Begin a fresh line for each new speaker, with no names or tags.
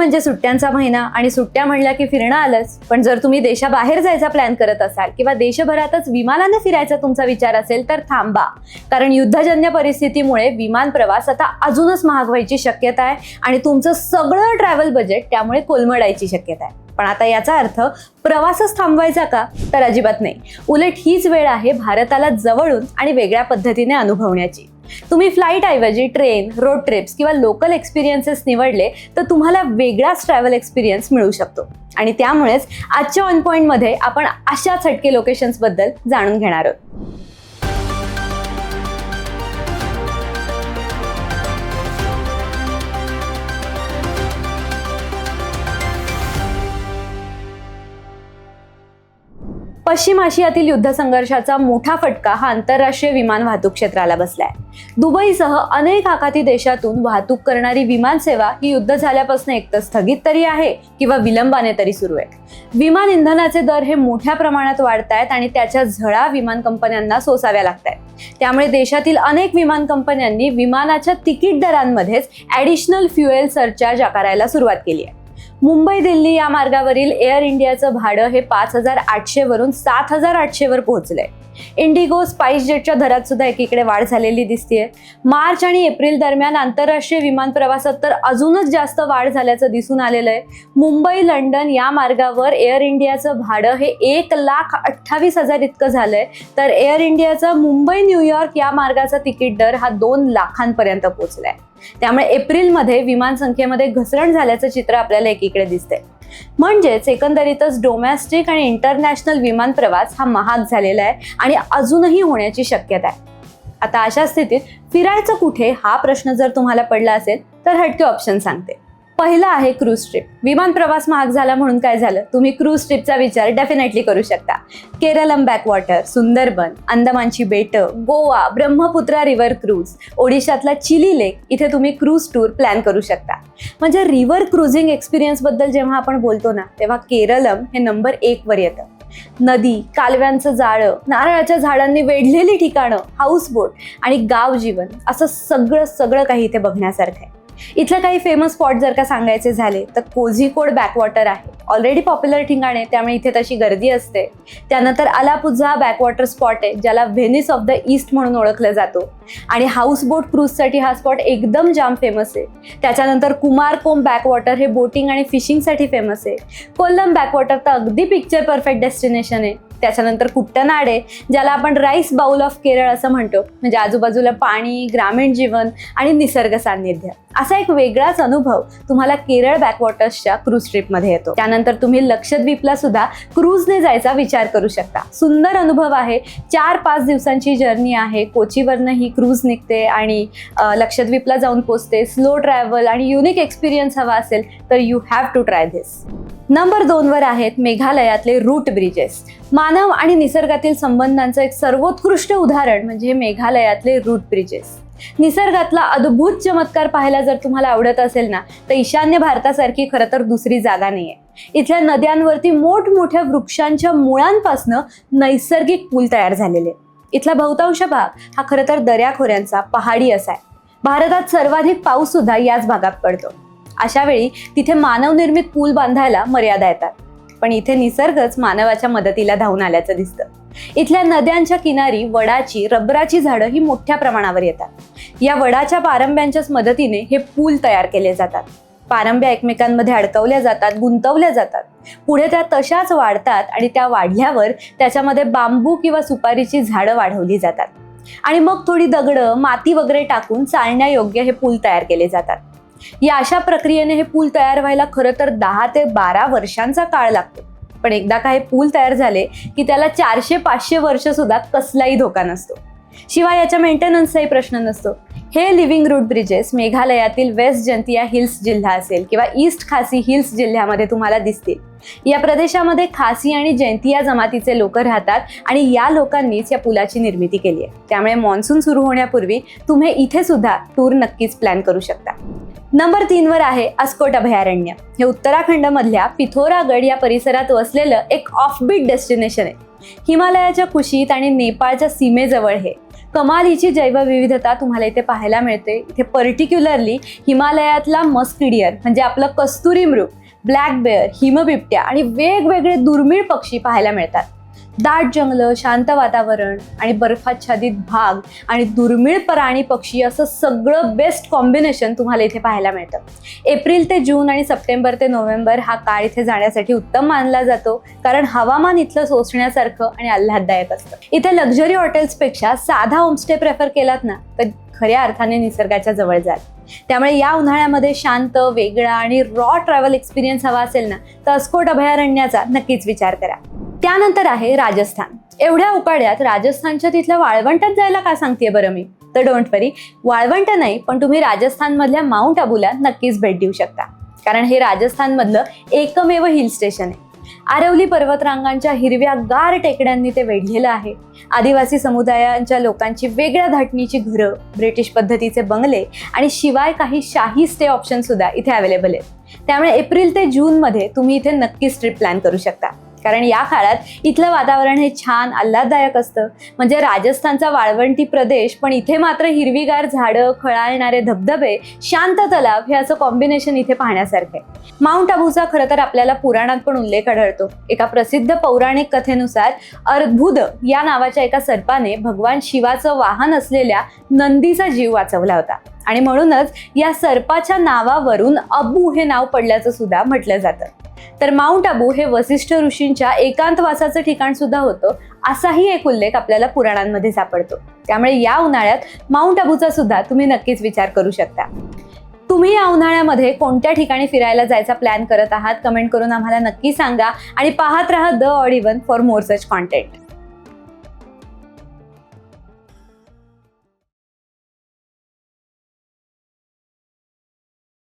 म्हणजे सुट्ट्यांचा महिना आणि सुट्ट्या म्हणल्या की फिरणं आलंच. पण जर तुम्ही देशाबाहेर जायचा प्लॅन करत असाल किंवा देशभरातच विमानाने फिरायचा तुमचा विचार असेल तर थांबा, कारण युद्धजन्य परिस्थितीमुळे विमान प्रवास आता अजूनच महाग व्हायची शक्यता आहे आणि तुमचं सगळं ट्रॅव्हल बजेट त्यामुळे कोलमडायची शक्यता आहे. पण आता याचा अर्थ प्रवासच थांबवायचा का? तर अजिबात नाही. उलट हीच वेळ आहे भारताला जवळून आणि वेगळ्या पद्धतीने अनुभवण्याची. तुम्ही फ्लाईट ऐवजी ट्रेन, रोड ट्रिप्स किंवा लोकल एक्सपिरियन्सेस निवडले तर तुम्हाला वेगळाच ट्रॅव्हल एक्सपिरियन्स मिळू शकतो. आणि त्यामुळेच आजच्या ऑन पॉइंटमध्ये आपण अशाच हटके लोकेशन्स बद्दल जाणून घेणार आहोत. पश्चिम आशियातील युद्ध संघर्षाचा मोठा फटका हा आंतरराष्ट्रीय विमान वाहतूक क्षेत्राला बसलाय. दुबईसह अनेक आखाती देशातून वाहतूक करणारी विमानसेवा ही युद्ध झाल्यापासून एकतर स्थगित तरी आहे किंवा विलंबाने तरी सुरू आहे. विमान इंधनाचे दर हे मोठ्या प्रमाणात वाढतायत आणि त्याच्या झळा विमान कंपन्यांना सोसाव्या लागतायत. त्यामुळे देशातील अनेक विमान कंपन्यांनी विमानाच्या तिकीट दरांमध्येच ॲडिशनल फ्युएल सरचार्ज आकारायला सुरुवात केली आहे. मुंबई दिल्ली या मार्गावरील एअर इंडियाचं भाडं हे 5,800 वरून 7,800 वर पोहोचलंय. इंडिगो, स्पाइस जेटच्या दरात सुद्धा एकीकडे वाढ झालेली दिसतेय. मार्च आणि एप्रिल दरम्यान आंतरराष्ट्रीय विमान प्रवासात तर अजूनच जास्त वाढ झाल्याचं दिसून आलेलं आहे. मुंबई लंडन या मार्गावर एअर इंडियाचं भाडं हे 1,28,000 इतकं झालंय, तर एअर इंडियाचा मुंबई न्यूयॉर्क या मार्गाचा तिकीट दर हा 2 लाखांपर्यंत पोहोचलाय. त्यामुळे एप्रिलमध्ये विमान संख्येमध्ये घसरण झाल्याचं चित्र आपल्याला एकीकडे दिसतंय. म्हणजेच एकंदरीतच डोमेस्टिक आणि इंटरनॅशनल विमान प्रवास हा महाग झालेला आहे आणि अजूनही होण्याची शक्यता आहे. आता अशा स्थितीत फिरायचं कुठे हा प्रश्न जर तुम्हाला पडला असेल तर हटके ऑप्शन सांगते. पहिला आहे क्रूज ट्रिप. विमान प्रवास महाग झाला म्हणून काय झालं? तुम्ही क्रूज ट्रिपचा विचार डेफिनेटली करू शकता. केरळम बॅकवॉटर, सुंदरबन, अंदमानची बेटं, गोवा, ब्रह्मपुत्रा रिव्हर क्रूज, ओडिशातला चिली लेक इथे तुम्ही क्रूज टूर प्लॅन करू शकता. म्हणजे रिव्हर क्रुझिंग एक्सपिरियन्स बद्दल जेव्हा आपण बोलतो ना, तेव्हा केरळम हे नंबर 1 वर येतं. नदी, कालव्यांचं जाळं, नारळाच्या झाडांनी वेढलेली ठिकाणं, हाऊसबोट आणि गाव जीवन असं सगळं काही इथे बघण्यासारखं आहे. इथलं काही फेमस स्पॉट जर का सांगायचे झाले तर कोझिकोड बॅकवॉटर आहे. ऑलरेडी पॉप्युलर ठिकाण आहे, त्यामुळे इथे तशी गर्दी असते. त्यानंतर अलापुझा बॅकवॉटर स्पॉट आहे, ज्याला व्हेनिस ऑफ द ईस्ट म्हणून ओळखलं जातो. आणि हाऊसबोट क्रूजसाठी हा स्पॉट एकदम जाम फेमस आहे. त्याच्यानंतर कुमारकोम बॅकवॉटर हे बोटिंग आणि फिशिंगसाठी फेमस आहे. कोल्लम बॅकवॉटर तर अगदी पिक्चर परफेक्ट डेस्टिनेशन आहे. त्याच्यानंतर कुट्टनाड आहे, ज्याला आपण राईस बाउल ऑफ केरळ असं म्हणतो. म्हणजे आजूबाजूला पाणी, ग्रामीण जीवन आणि निसर्ग सान्निध्य असा एक वेगळाच अनुभव तुम्हाला केरळ बॅकवॉटर्सच्या क्रूज ट्रिपमध्ये येतो. त्यानंतर तुम्ही लक्षद्वीपला सुद्धा क्रूजने जायचा विचार करू शकता. सुंदर अनुभव आहे. 4-5 दिवसांची जर्नी आहे. कोचीवरनं ही क्रूज निघते आणि लक्षद्वीपला जाऊन पोचते. स्लो ट्रॅव्हल आणि युनिक एक्सपिरियन्स हवा असेल तर you have to try this. Number 2 वर आहेत मेघालयातले रूट ब्रिजेस. मानव आणि निसर्गातील संबंधांचं एक सर्वोत्कृष्ट उदाहरण म्हणजे मेघालयातले रूट ब्रिजेस. निसर्गातला अद्भुत चमत्कार पाहायला जर तुम्हाला आवडत असेल ना, तर ईशान्य भारतासारखी खरं तर दुसरी जागा नाहीये. इथल्या नद्यांवरती मोठमोठ्या वृक्षांच्या मुळांपासनं नैसर्गिक पूल तयार झालेले. इथला बहुतांश भाग हा खरं तर दऱ्याखोऱ्यांचा, पहाडी असा आहे. भारतात सर्वाधिक पाऊस सुद्धा याच भागात पडतो. अशा वेळी तिथे मानवनिर्मित पूल बांधायला मर्यादा येतात. पण इथे निसर्गच मानवाच्या मदतीला धावून आल्याचं दिसतं. इथल्या नद्यांच्या किनारी वडाची, रबराची झाडं ही मोठ्या प्रमाणावर येतात. या वडाच्या पारंब्यांच्याच मदतीने हे पूल तयार केले जातात. पारंब्या एकमेकांमध्ये अडकवल्या जातात, गुंतवल्या जातात. पुढे त्या तशाच वाढतात आणि त्या वाढल्यावर त्याच्यामध्ये बांबू किंवा सुपारीची झाडं वाढवली जातात. आणि मग थोडी दगडं, माती वगैरे टाकून चालण्यायोग्य हे पूल तयार केले जातात. या अशा प्रक्रियेने हे पूल तयार व्हायला खरं तर 10 ते 12 वर्षांचा काळ लागतो. पण एकदा का हे पूल तयार झाले की त्याला 400-500 वर्ष सुद्धा कसलाही धोका नसतो. शिवाय याच्या मेंटेनन्सचाही प्रश्न नसतो. हे लिव्हिंग रूट ब्रिजेस मेघालयातील वेस्ट जंतिया हिल्स जिल्हा असेल किंवा ईस्ट खासी हिल्स जिल्ह्यामध्ये तुम्हाला दिसतील. या प्रदेशामध्ये खासी आणि जैंतिया जमातीचे लोक राहतात आणि या लोकांनीच या पुलाची निर्मिती केली आहे. त्यामुळे मॉन्सून सुरू होण्यापूर्वी तुम्ही इथे सुद्धा टूर नक्कीच प्लॅन करू शकता. नंबर 3 वर आहे अस्कोट अभयारण्य. हे उत्तराखंडमधल्या पिथोरागड या परिसरात वसलेलं एक ऑफबीट डेस्टिनेशन आहे. हिमालयाच्या कुशीत आणि नेपाळच्या सीमेजवळ हे कमालीची जैवविविधता तुम्हाला इथे पाहायला मिळते. इथे पर्टिक्युलरली हिमालयातला मस्क डिअर म्हणजे आपलं कस्तुरी मृग, ब्लॅक बेअर, हिमबिबट्या आणि वेगवेगळे दुर्मिळ पक्षी पाहायला मिळतात. दाट जंगलं, शांत वातावरण आणि बर्फाच्छादित भाग आणि दुर्मिळ प्राणी पक्षी असं सगळं बेस्ट कॉम्बिनेशन तुम्हाला इथे पाहायला मिळतं. एप्रिल ते जून आणि सप्टेंबर ते नोव्हेंबर हा काळ इथे जाण्यासाठी उत्तम मानला जातो, कारण हवामान इथलं सोसण्यासारखं आणि आल्हाददायक असतं. इथे लक्झरी हॉटेल्सपेक्षा साधा होमस्टे प्रेफर केलात ना तर खऱ्या अर्थाने निसर्गाच्या जवळ जाल. त्यामुळे या उन्हाळ्यामध्ये शांत, वेगळा आणि रॉ ट्रॅव्हल एक्सपिरियन्स हवा असेल ना तर अस्कोट अभयारण्याचा नक्कीच विचार करा. त्यानंतर आहे राजस्थान. एवढ्या उकाड्यात राजस्थानच्या तिथल्या वाळवंटात जायला का सांगतेय बरं मी? तर डोंट वरी, वाळवंट नाही पण तुम्ही राजस्थानमधल्या माउंट आबूला नक्कीच भेट देऊ शकता, कारण हे राजस्थानमधलं एकमेव हिल स्टेशन आहे. आरवली पर्वतरांगांच्या हिरव्यागार टेकड्यांनी ते वेढलेलं आहे. आदिवासी समुदायांच्या लोकांची वेगळ्या धाटणीची घरं, ब्रिटिश पद्धतीचे बंगले आणि शिवाय काही शाही स्टे ऑप्शन सुद्धा इथे अवेलेबल आहेत. त्यामुळे एप्रिल ते जूनमध्ये तुम्ही इथे नक्कीच ट्रिप प्लॅन करू शकता, कारण या काळात इथलं वातावरण हे छान आल्हाददायक असतं. म्हणजे राजस्थानचा वाळवंटी प्रदेश, पण इथे मात्र हिरवीगार झाडं, खळाळणारे धबधबे, शांत तलाव हे असं कॉम्बिनेशन इथे पाहण्यासारखं आहे. माउंट आबूचा खरं तर आपल्याला पुराणात पण उल्लेख आढळतो. एका प्रसिद्ध पौराणिक कथेनुसार अर्बुद या नावाच्या एका सर्पाने भगवान शिवाचं वाहन असलेल्या नंदीचा जीव वाचवला होता आणि म्हणूनच या सर्पाच्या नावावरून अबू हे नाव पडल्याचं सुद्धा म्हटलं जातं. तर माउंट आबू हे वसिष्ठ ऋषींच्या एकांतवासाचं ठिकाण सुद्धा होतं, असाही एक उल्लेख आपल्याला पुराणांमध्ये सापडतो. त्यामुळे या उन्हाळ्यात माउंट आबूचा सुद्धा तुम्ही नक्कीच विचार करू शकता. तुम्ही या उन्हाळ्यामध्ये कोणत्या ठिकाणी फिरायला जायचा प्लॅन करत आहात? कमेंट करून आम्हाला नक्की सांगा आणि पाहत राहा the odd even for more such content.